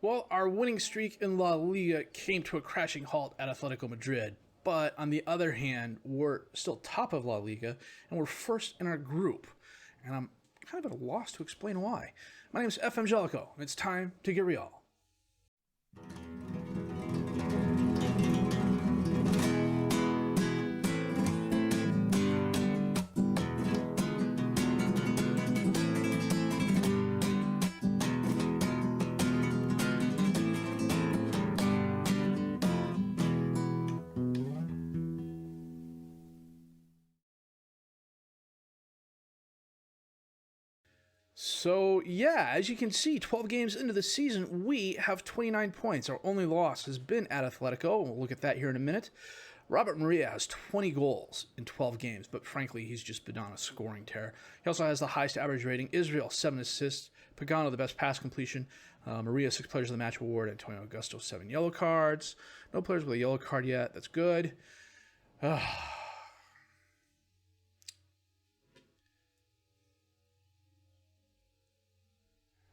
Well, our winning streak in La Liga came to a crashing halt at Atletico Madrid. But on the other hand, we're still top of La Liga, and we're first in our group. And I'm kind of at a loss to explain why. My name is FM20, and it's time to get real. So, yeah, as you can see, 12 games into the season, we have 29 points. Our only loss has been at Atletico. We'll look at that here in a minute. Robert Maria has 20 goals in 12 games, but frankly, he's just been on a scoring tear. He also has the highest average rating. Israel, 7 assists. Pagano, the best pass completion. Maria, 6 players of the match award. Antonio Augusto, 7 yellow cards. No players with a yellow card yet. That's good.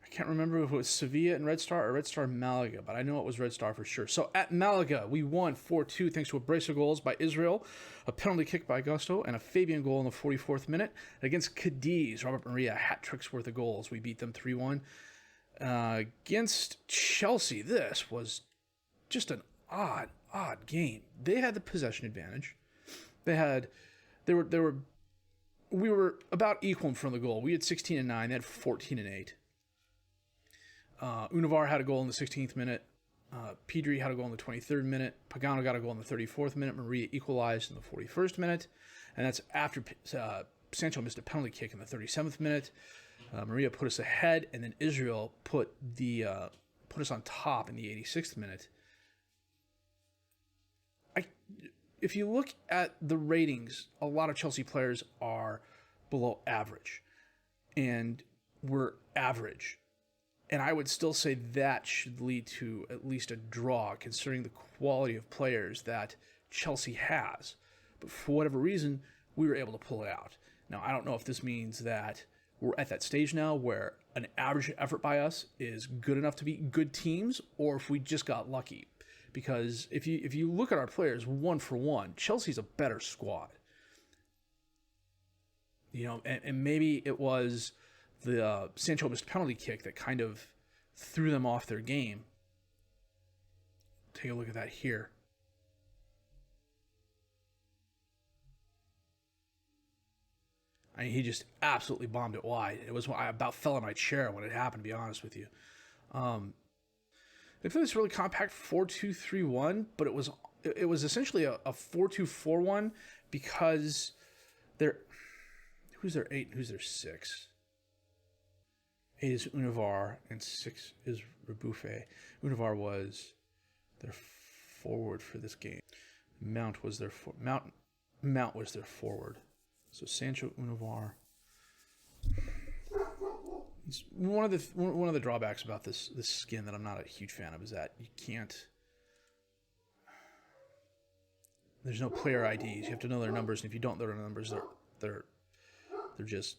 I can't remember if it was Sevilla and Red Star or Red Star Malaga, but I know it was Red Star for sure. So at Malaga, we won 4-2 thanks to a brace of goals by Israel, a penalty kick by Augusto, and a Fabian goal in the 44th minute. Against Cadiz, Robert Maria, hat tricks worth of goals. We beat them 3-1. Against Chelsea, this was just an odd game. They had the possession advantage. We were about equal in front of the goal. We had 16 and 9. They had 14 and 8. Univar had a goal in the 16th minute. Pedri had a goal in the 23rd minute. Pagano got a goal in the 34th minute. Maria equalized in the 41st minute. And that's after Sancho missed a penalty kick in the 37th minute. Maria put us ahead, and then Israel put us on top in the 86th minute. If you look at the ratings, a lot of Chelsea players are below average. And we're average. And I would still say that should lead to at least a draw, considering the quality of players that Chelsea has. But for whatever reason, we were able to pull it out. Now, I don't know if this means that we're at that stage now where an average effort by us is good enough to beat good teams, or if we just got lucky. Because if you look at our players one for one, Chelsea's a better squad. You know, and maybe it was the Sancho missed penalty kick that kind of threw them off their game. Take a look at that here. I mean, he just absolutely bombed it wide. It was I about fell in my chair when it happened, to be honest with you. They played this really compact 4-2-3-1, but it was essentially a 4-2-4-1 because who's their 8 and who's their 6? 8 is Univar, and 6 is Rebuffet. Univar was their forward for this game. Mount was their forward. So Sancho, Univar. It's one of the drawbacks about this skin that I'm not a huge fan of is that you can't. There's no player IDs. You have to know their numbers, and if you don't know their numbers, they're just.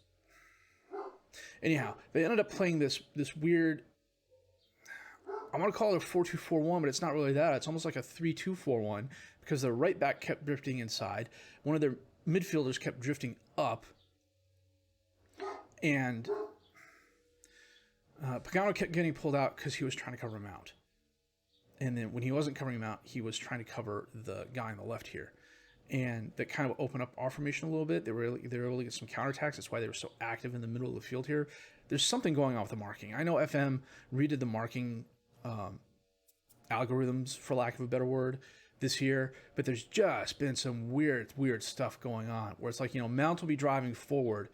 Anyhow, they ended up playing this weird. I want to call it a 4-2-4-1, but it's not really that. It's almost like a 3-2-4-1 because their right back kept drifting inside. One of their midfielders kept drifting up, and Pagano kept getting pulled out because he was trying to cover him out. And then when he wasn't covering him out, he was trying to cover the guy on the left here. And that kind of opened up our formation a little bit. They were able to get some counterattacks. That's why they were so active in the middle of the field here. There's something going on with the marking. I know FM redid the marking algorithms, for lack of a better word, this year, but there's just been some weird stuff going on where it's like, Mount will be driving forward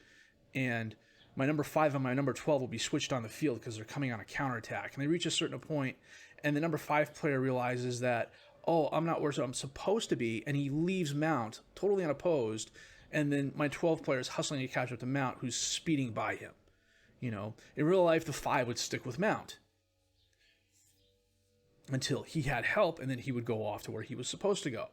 and my number 5 and my number 12 will be switched on the field because they're coming on a counterattack. And they reach a certain point, and the number 5 player realizes that, oh, I'm not where I'm supposed to be, and he leaves Mount totally unopposed, and then my 12 player is hustling to catch up to Mount, who's speeding by him. In real life, the 5 would stick with Mount until he had help, and then he would go off to where he was supposed to go.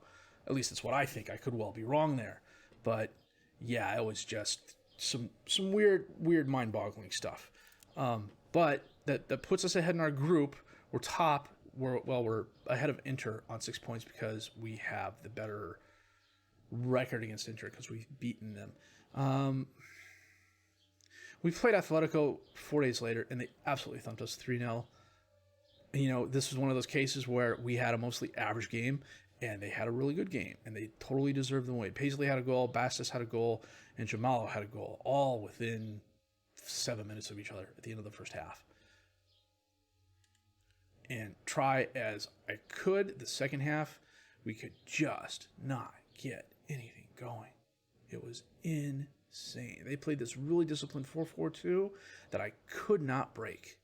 At least that's what I think. I could well be wrong there. But, yeah, it was just some weird mind-boggling stuff. But that puts us ahead in our group. we're top. We're ahead of Inter on 6 points because we have the better record against Inter because we've beaten them. We played Atletico 4 days later, and they absolutely thumped us 3-0. This was one of those cases where we had a mostly average game, and they had a really good game, and they totally deserved the win. Paisley had a goal, Bastos had a goal, and Jamalo had a goal, all within 7 minutes of each other at the end of the first half. And try as I could, the second half, we could just not get anything going. It was insane. They played this really disciplined 4-4-2 that I could not break.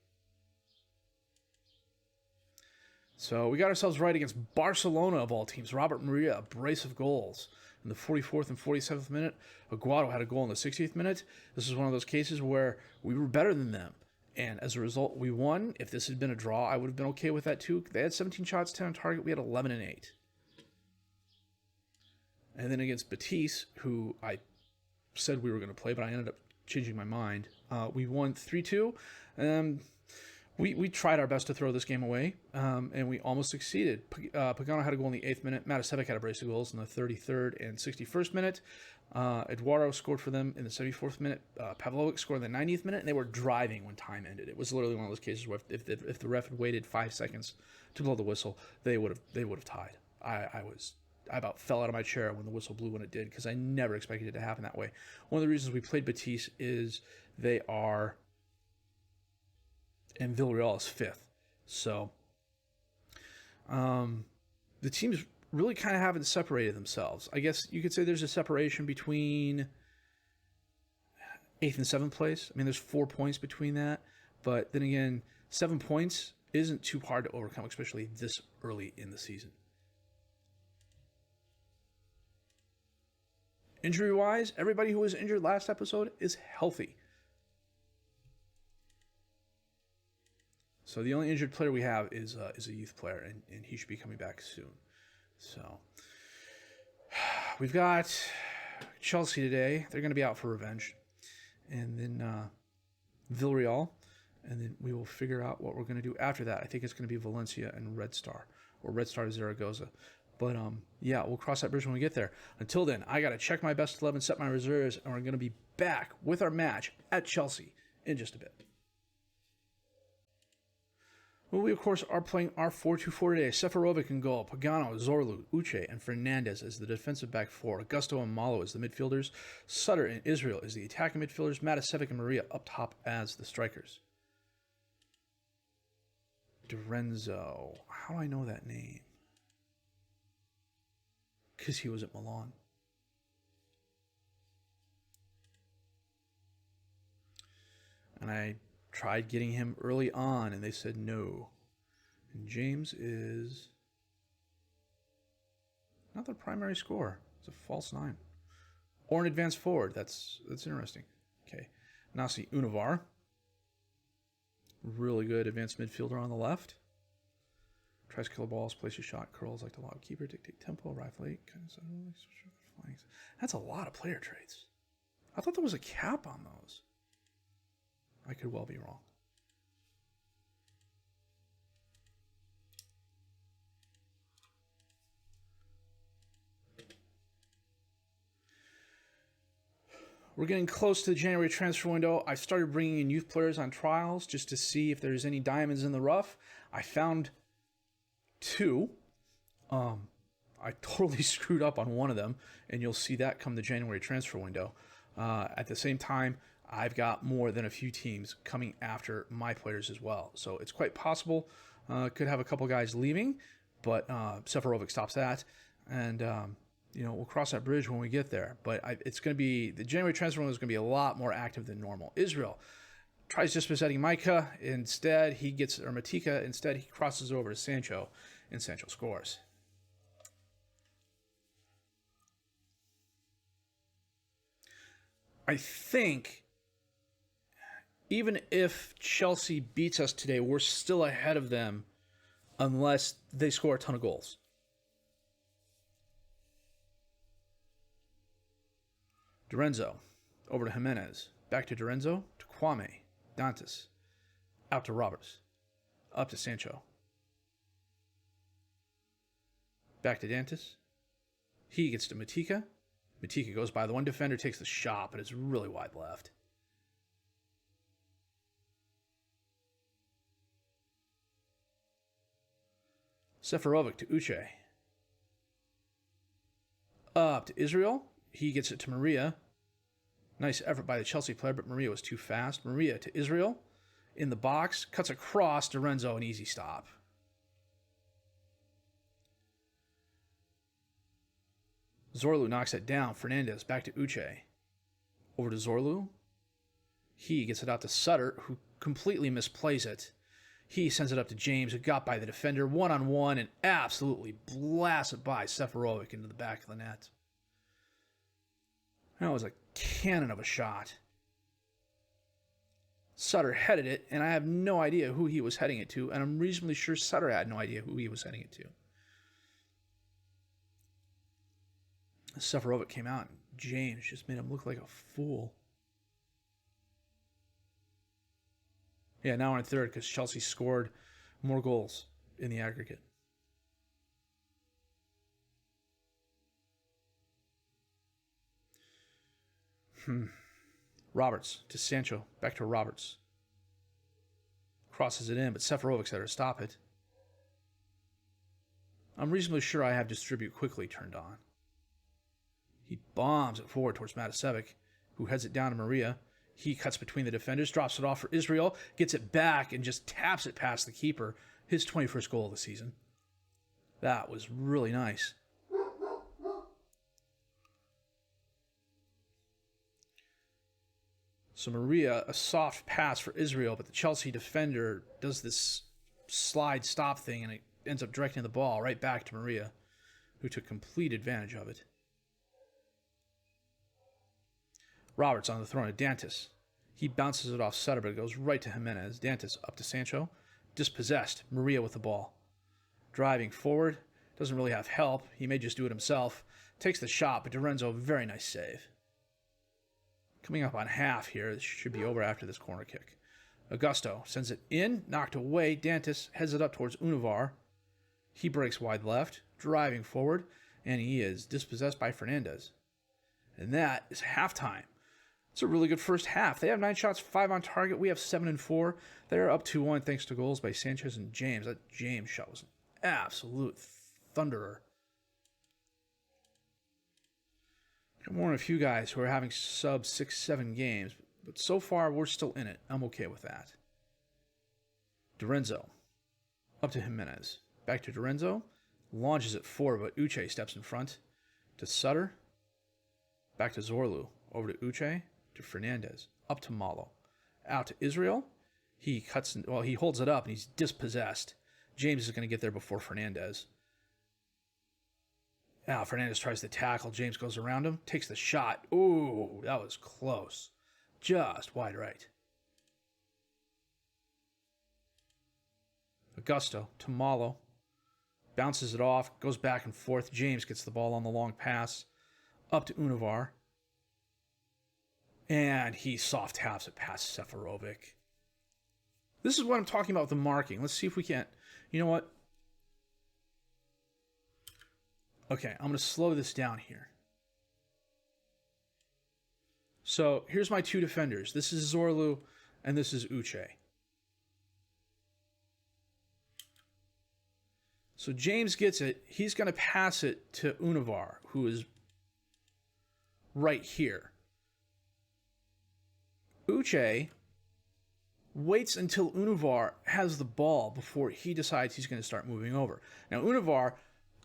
So we got ourselves right against Barcelona of all teams. Robert Maria, a brace of goals in the 44th and 47th minute. Aguado had a goal in the 60th minute. This is one of those cases where we were better than them. And as a result, we won. If this had been a draw, I would have been okay with that too. They had 17 shots, 10 on target. We had 11 and 8. And then against Betis, who I said we were going to play, but I ended up changing my mind. We won 3-2. We tried our best to throw this game away, and we almost succeeded. Pagano had a goal in the 8th minute. Matasevic had a brace of goals in the 33rd and 61st minute. Eduardo scored for them in the 74th minute. Pavlovic scored in the 90th minute, and they were driving when time ended. It was literally one of those cases where if the ref had waited 5 seconds to blow the whistle, they would have tied. I about fell out of my chair when the whistle blew when it did, because I never expected it to happen that way. One of the reasons we played Betis is they are, and Villareal is 5th. So the teams really kind of haven't separated themselves. I guess you could say there's a separation between 8th and 7th place. I mean, there's 4 points between that. But then again, 7 points isn't too hard to overcome, especially this early in the season. Injury-wise, everybody who was injured last episode is healthy. So the only injured player we have is a youth player, and he should be coming back soon. So we've got Chelsea today. They're going to be out for revenge. And then Villareal. And then we will figure out what we're going to do after that. I think it's going to be Valencia and Red Star, or Red Star to Zaragoza. But yeah, we'll cross that bridge when we get there. Until then, I got to check my best 11, set my reserves, and we're going to be back with our match at Chelsea in just a bit. Well, we, of course, are playing our 4-2-4 today. Seferovic in goal, Pagano, Zorlu, Uche, and Fernandez as the defensive back four. Augusto and Malo as the midfielders. Sutter and Israel as the attacking midfielders. Matasevic and Maria up top as the strikers. Dorenzo. How do I know that name? Because he was at Milan. And I tried getting him early on, and they said no. And James is not their primary scorer. It's a false 9. Or an advanced forward. That's interesting. Okay. Nasi Univar. Really good advanced midfielder on the left. Tries killer balls, places shot, curls like the lob keeper, dictate tempo, arrive late. That's a lot of player traits. I thought there was a cap on those. I could well be wrong. We're getting close to the January transfer window. I started bringing in youth players on trials just to see if there's any diamonds in the rough. I found 2. I totally screwed up on one of them, and you'll see that come the January transfer window. At the same time, I've got more than a few teams coming after my players as well. So it's quite possible. Could have a couple guys leaving, but Seferovic stops that. And, we'll cross that bridge when we get there. But it's going to be, the January transfer window is going to be a lot more active than normal. Israel tries dispossessing Micah. Instead, Matika. Instead, he crosses over to Sancho, and Sancho scores. I think even if Chelsea beats us today, we're still ahead of them unless they score a ton of goals. Dorenzo, over to Jimenez. Back to Dorenzo, to Kwame, Dantas, out to Roberts, up to Sancho, Back to Dantis. He gets to Matika. Matika goes by the one defender, takes the shot, but it's really wide left. Seferovic to Uche. Up to Israel. He gets it to Maria. Nice effort by the Chelsea player, but Maria was too fast. Maria to Israel. In the box. Cuts across to Renzo. An easy stop. Zorlu knocks it down. Fernandez back to Uche. Over to Zorlu. He gets it out to Sutter, who completely misplays it. He sends it up to James, who got by the defender one-on-one and absolutely blasted by Seferovic into the back of the net. That was a cannon of a shot. Sutter headed it, and I have no idea who he was heading it to, and I'm reasonably sure Sutter had no idea who he was heading it to. Seferovic came out, and James just made him look like a fool. Yeah, now we're in third because Chelsea scored more goals in the aggregate. Roberts to Sancho. Back to Roberts. Crosses it in, but Seferovic's there to stop it. I'm reasonably sure I have distribute quickly turned on. He bombs it forward towards Matasevic, who heads it down to Maria. He cuts between the defenders, drops it off for Israel, gets it back, and just taps it past the keeper. His 21st goal of the season. That was really nice. So Maria, a soft pass for Israel, but the Chelsea defender does this slide stop thing, and it ends up directing the ball right back to Maria, who took complete advantage of it. Roberts on the throw to Dantis. He bounces it off Sutter, but it goes right to Jimenez. Dantis up to Sancho. Dispossessed. Maria with the ball. Driving forward. Doesn't really have help. He may just do it himself. Takes the shot, but Lorenzo, very nice save. Coming up on half here. This should be over after this corner kick. Augusto sends it in. Knocked away. Dantis heads it up towards Univar. He breaks wide left. Driving forward. And he is dispossessed by Fernandez. And that is halftime. It's a really good first half. They have 9 shots, 5 on target. We have 7 and 4. They're up 2-1 thanks to goals by Sanchez and James. That James shot was an absolute thunderer. I'm one of a few guys who are having sub 6-7 games, but so far we're still in it. I'm okay with that. Lorenzo up to Jimenez. Back to Lorenzo. Launches it forward, but Uche steps in front. To Sutter. Back to Zorlu. Over to Uche. To Fernandez. Up to Malo. Out to Israel. He holds it up and he's dispossessed. James is going to get there before Fernandez. Now Fernandez tries to tackle. James goes around him. Takes the shot. Ooh, that was close. Just wide right. Augusto to Malo. Bounces it off. Goes back and forth. James gets the ball on the long pass. Up to Univar. And he soft taps it past Seferovic. This is what I'm talking about with the marking. Let's see if we can't. You know what? Okay, I'm going to slow this down here. So here's my 2 defenders. This is Zorlu and this is Uche. So James gets it. He's going to pass it to Univar, who is right here. Uche waits until Univar has the ball before he decides he's going to start moving over. Now, Univar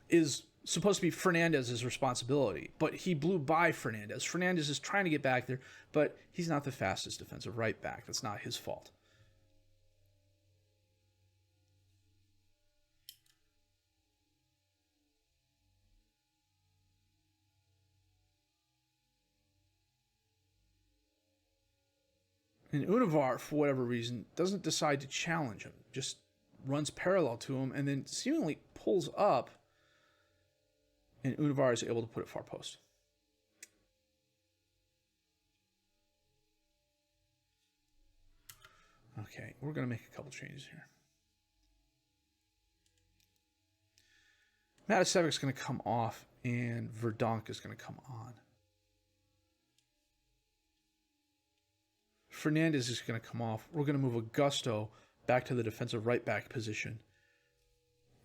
is supposed to be Fernandez's responsibility, but he blew by Fernandez. Fernandez is trying to get back there, but he's not the fastest defensive right back. That's not his fault. And Univar, for whatever reason, doesn't decide to challenge him. Just runs parallel to him and then seemingly pulls up. And Univar is able to put it far post. Okay, we're going to make a couple changes here. Matasevic's going to come off, and Verdonk is going to come on. Fernandez is going to come off. We're going to move Augusto back to the defensive right back position.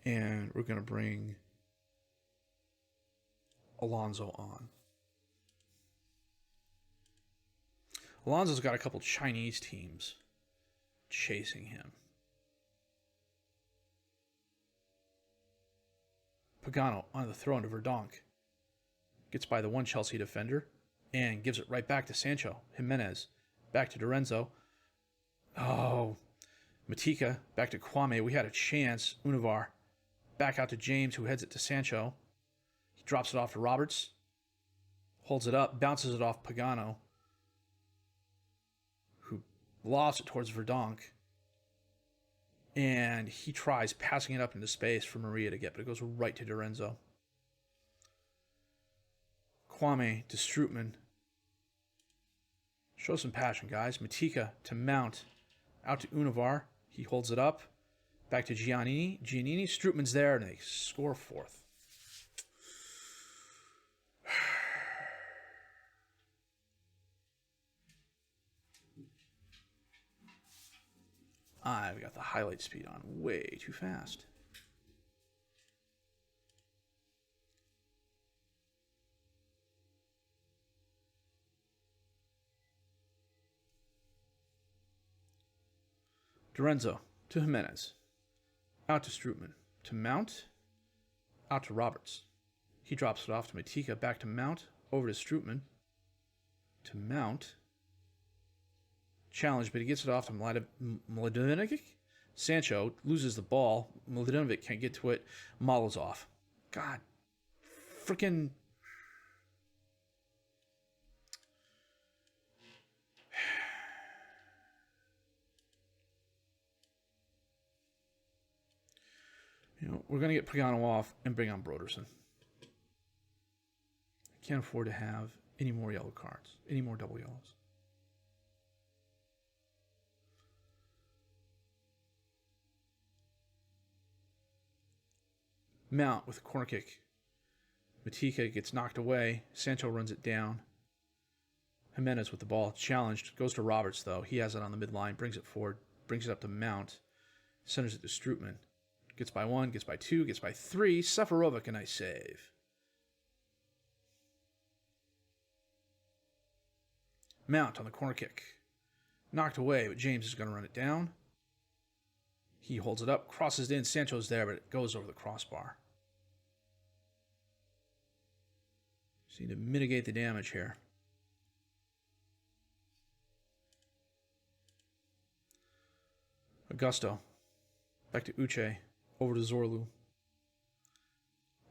And we're going to bring Alonso on. Alonso's got a couple Chinese teams chasing him. Pagano on the throw into Verdonk. Gets by the one Chelsea defender and gives it right back to Sancho. Jimenez back to Lorenzo. Oh, Matika back to Kwame. We had a chance. Univar back out to James, who heads it to Sancho. He drops it off to Roberts. Holds it up, bounces it off Pagano, who lofts it towards Verdonk. And he tries passing it up into space for Maria to get, but it goes right to Lorenzo. Kwame to Strootman. Show some passion, guys. Matika to Mount. Out to Univar. He holds it up. Back to Giannini. Strootman's there, and they score fourth. I've got the highlight speed on way too fast. Lorenzo to Jimenez. Out to Strootman. To Mount. Out to Roberts. He drops it off to Matika. Back to Mount. Over to Strootman. To Mount. Challenge, but he gets it off to Mladenovic. Sancho loses the ball. Mladenovic can't get to it. Molozov. God. Freaking. We're going to get Pagano off and bring on Broderson. I can't afford to have any more yellow cards, any more double yellows. Mount with a corner kick. Matika gets knocked away. Sancho runs it down. Jimenez with the ball. Challenged. Goes to Roberts, though. He has it on the midline. Brings it forward. Brings it up to Mount. Centers it to Strootman. Gets by one. Gets by two. Gets by three. Seferovic, a nice save. Mount on the corner kick. Knocked away, but James is going to run it down. He holds it up. Crosses it in. Sancho's there, but it goes over the crossbar. Just need to mitigate the damage here. Augusto. Back to Uche. Over to Zorlu.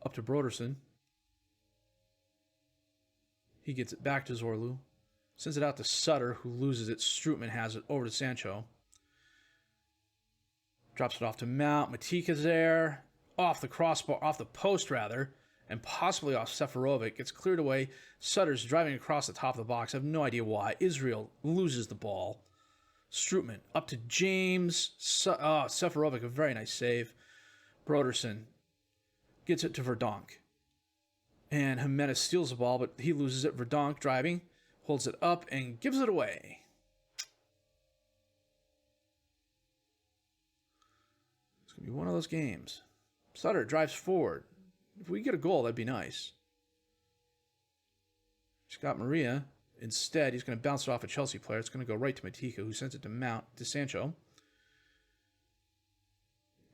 Up to Broderson. He gets it back to Zorlu. Sends it out to Sutter, who loses it. Strootman has it over to Sancho. Drops it off to Mount. Matika's there. Off the crossbar, off the post rather. And possibly off Seferovic. Gets cleared away. Sutter's driving across the top of the box. I have no idea why. Israel loses the ball. Strootman up to James. Seferovic, a very nice save. Broderson gets it to Verdonk. And Jimenez steals the ball, but he loses it. Verdonk driving, holds it up, and gives it away. It's going to be one of those games. Sutter drives forward. If we get a goal, that'd be nice. Scott Maria. Instead, he's going to bounce it off a Chelsea player. It's going to go right to Matika, who sends it to Mount, to Sancho.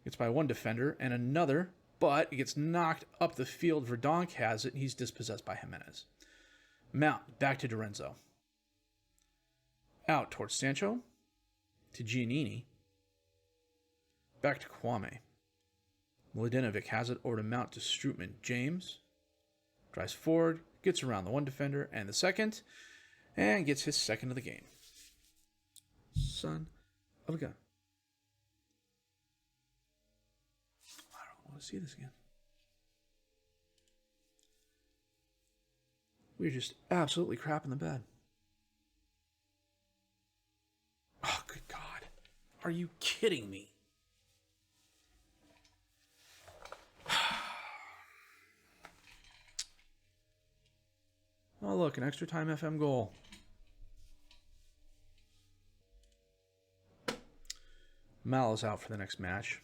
Gets by one defender and another, but it gets knocked up the field. Verdonk has it, and he's dispossessed by Jimenez. Mount, back to Lorenzo. Out towards Sancho, to Giannini. Back to Kwame. Mladenovic has it over to Mount to Strootman. James drives forward, gets around the one defender and the second, and gets his second of the game. Son of a gun. I don't want to see this again. We're just absolutely crapping the bed. Oh, good God. Are you kidding me? look, an extra time FM goal. Malo's out for the next match.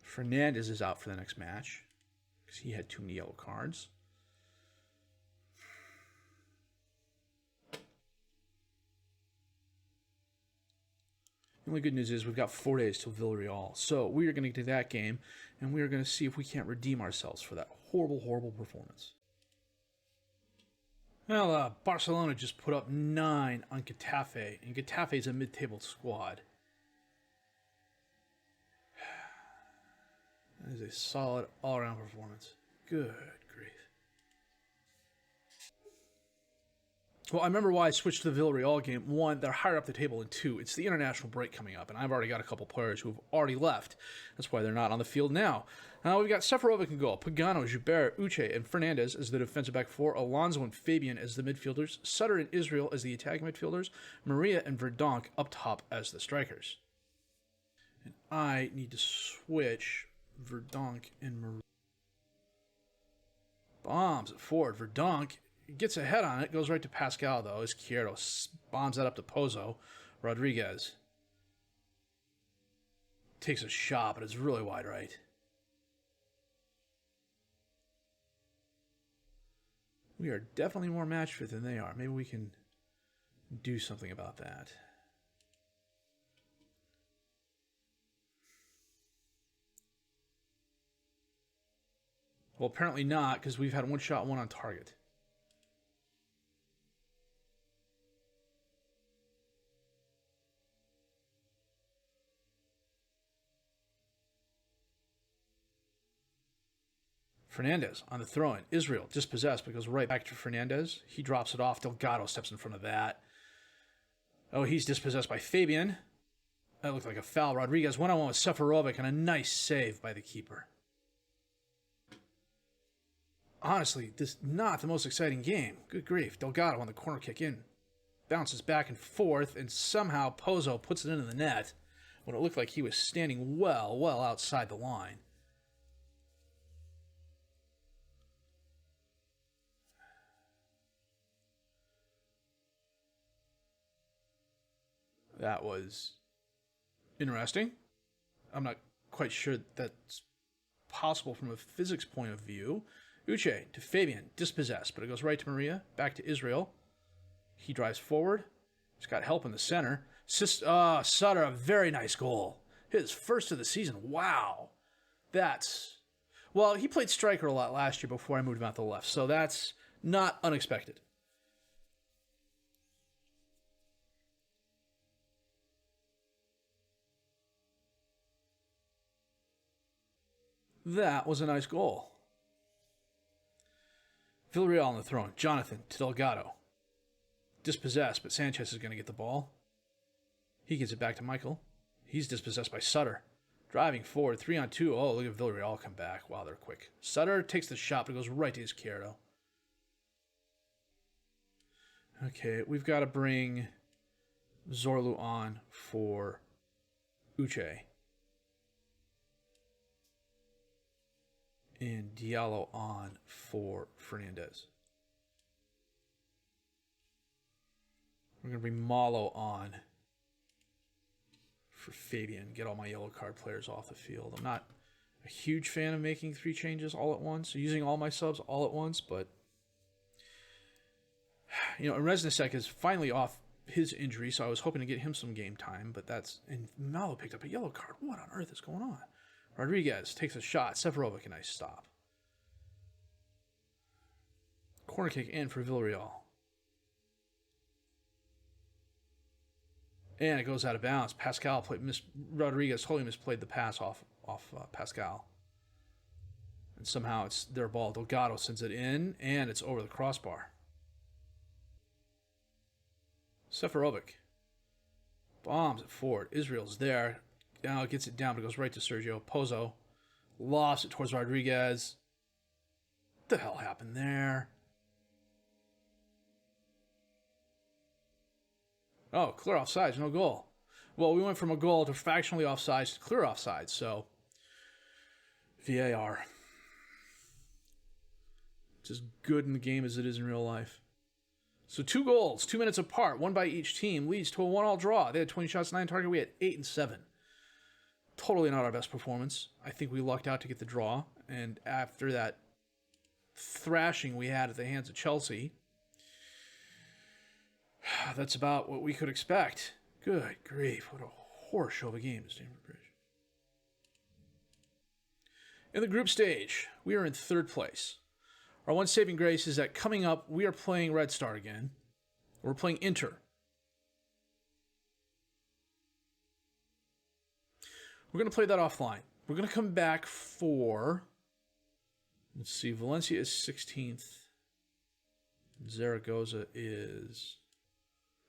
Fernandez is out for the next match because he had too many yellow cards. The only good news is we've got 4 days till Villareal. So we are going to get to that game, and we are going to see if we can't redeem ourselves for that horrible, horrible performance. Well, Barcelona just put up 9 on Getafe, and Getafe is a mid-table squad. That is a solid all-around performance. Good grief. Well, I remember why I switched to the Villareal game. 1, they're higher up the table, and 2, it's the international break coming up, and I've already got a couple players who have already left. That's why they're not on the field now. Now we've got Seferovic in goal, Pagano, Joubert, Uche, and Fernandez as the defensive back 4, Alonso and Fabian as the midfielders, Sutter and Israel as the attacking midfielders, Maria and Verdonk up top as the strikers. And I need to switch Verdonk and Maria. Bombs at forward. Verdonk gets ahead on it, goes right to Pascal, though, as Izquierdo bombs that up to Pozo. Rodriguez takes a shot, but it's really wide right. We are definitely more match fit than they are. Maybe we can do something about that. Well, apparently not, because we've had 1 shot, 1 on target. Fernandez on the throw-in. Israel dispossessed, but goes right back to Fernandez. He drops it off. Delgado steps in front of that. Oh, he's dispossessed by Fabian. That looked like a foul. Rodriguez 1-on-1 with Seferovic, and a nice save by the keeper. Honestly, this is not the most exciting game. Good grief. Delgado on the corner kick in. Bounces back and forth, and somehow Pozo puts it into the net when it looked like he was standing well outside the line. That was interesting. I'm not quite sure that's possible from a physics point of view. Uche to Fabian, dispossessed, but it goes right to Maria, back to Israel. He drives forward. He's got help in the center. Sutter, a very nice goal. His first of the season. Wow. Well, he played striker a lot last year before I moved him out to the left, so that's not unexpected. That was a nice goal. Villareal on the throne. Jonathan to Delgado. Dispossessed, but Sanchez is going to get the ball. He gets it back to Michael. He's dispossessed by Sutter. Driving forward, 3-on-2. Oh, look at Villareal come back. Wow, they're quick. Sutter takes the shot, but it goes right to Izquierdo. Okay, we've got to bring Zorlu on for Uche. And Diallo on for Fernandez. We're going to bring Malo on for Fabian. Get all my yellow card players off the field. I'm not a huge fan of making 3 changes all at once, using all my subs all at once, but you know, Reznicek is finally off his injury, so I was hoping to get him some game time, but and Malo picked up a yellow card. What on earth is going on? Rodriguez takes a shot. Seferovic, a nice stop. Corner kick in for Villareal. And it goes out of bounds. Rodriguez totally misplayed the pass off Pascal. And somehow it's their ball. Delgado sends it in, and it's over the crossbar. Seferovic bombs it forward. Israel's there. Now it gets it down, but it goes right to Sergio. Pozo lofts it towards Rodriguez. What the hell happened there? Oh, clear offsides, no goal. Well, we went from a goal to fractionally offsides to clear offsides, so VAR. It's as good in the game as it is in real life. So 2 goals, 2 minutes apart, 1 by each team, leads to a 1-all draw. They had 20 shots, 9 target. We had 8 and 7. Totally not our best performance. I think we lucked out to get the draw. And after that thrashing we had at the hands of Chelsea, that's about what we could expect. Good grief, what a horror show of a game at Stamford Bridge. In the group stage, we are in 3rd place. Our one saving grace is that coming up, we are playing Red Star again. We're playing Inter. We're going to play that offline. We're going to come back for... Let's see, Valencia is 16th. Zaragoza is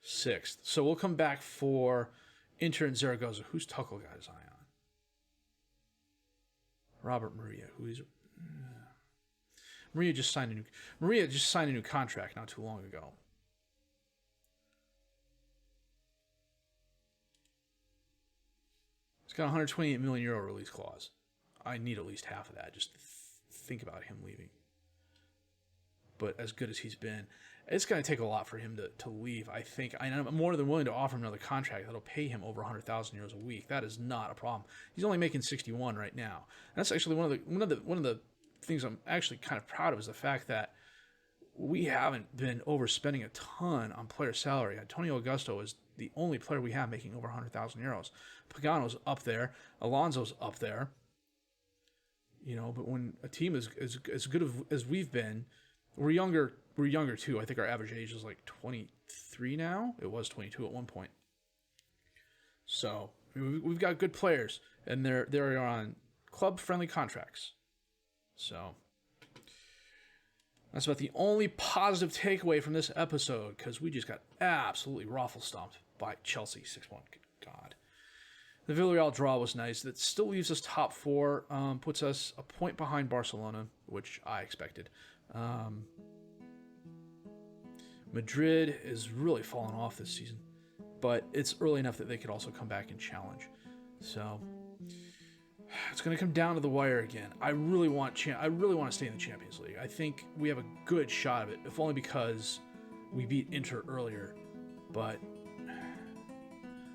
6th. So we'll come back for Inter and Zaragoza. Who's Tuchel got his eye on? Robert Maria, who is... Maria just signed a new contract not too long ago. He's got a €128 million release clause. I need at least half of that just to think about him leaving. But as good as he's been, it's going to take a lot for him to leave. I think I'm more than willing to offer him another contract that'll pay him over €100,000 a week. That is not a problem. He's only making 61 right now. And that's actually one of the things I'm actually kind of proud of is the fact that we haven't been overspending a ton on player salary. Antonio Augusto is the only player we have making over €100,000. Pagano's up there. Alonso's up there. You know, but when a team is as good as we've been, we're younger too. I think our average age is like 23 now. It was 22 at one point. So we've got good players, and they're on club-friendly contracts. So that's about the only positive takeaway from this episode, because we just got absolutely raffle-stomped by Chelsea 6-1. Good God. The Villareal draw was nice. That still leaves us top 4, puts us a point behind Barcelona, which I expected. Madrid is really falling off this season, but it's early enough that they could also come back and challenge. So it's going to come down to the wire again. I really want to stay in the Champions League. I think we have a good shot of it, if only because we beat Inter earlier. But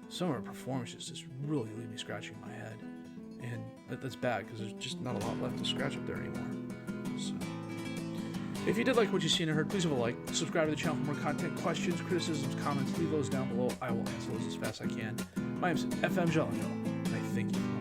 some of our performances just really leave me scratching my head, and that's bad because there's just not a lot left to scratch up there anymore. So, if you did like what you seen and heard, please leave a like, subscribe to the channel for more content, questions, criticisms, comments. Leave those down below. I will answer those as fast as I can. My name is FM20, and I thank you.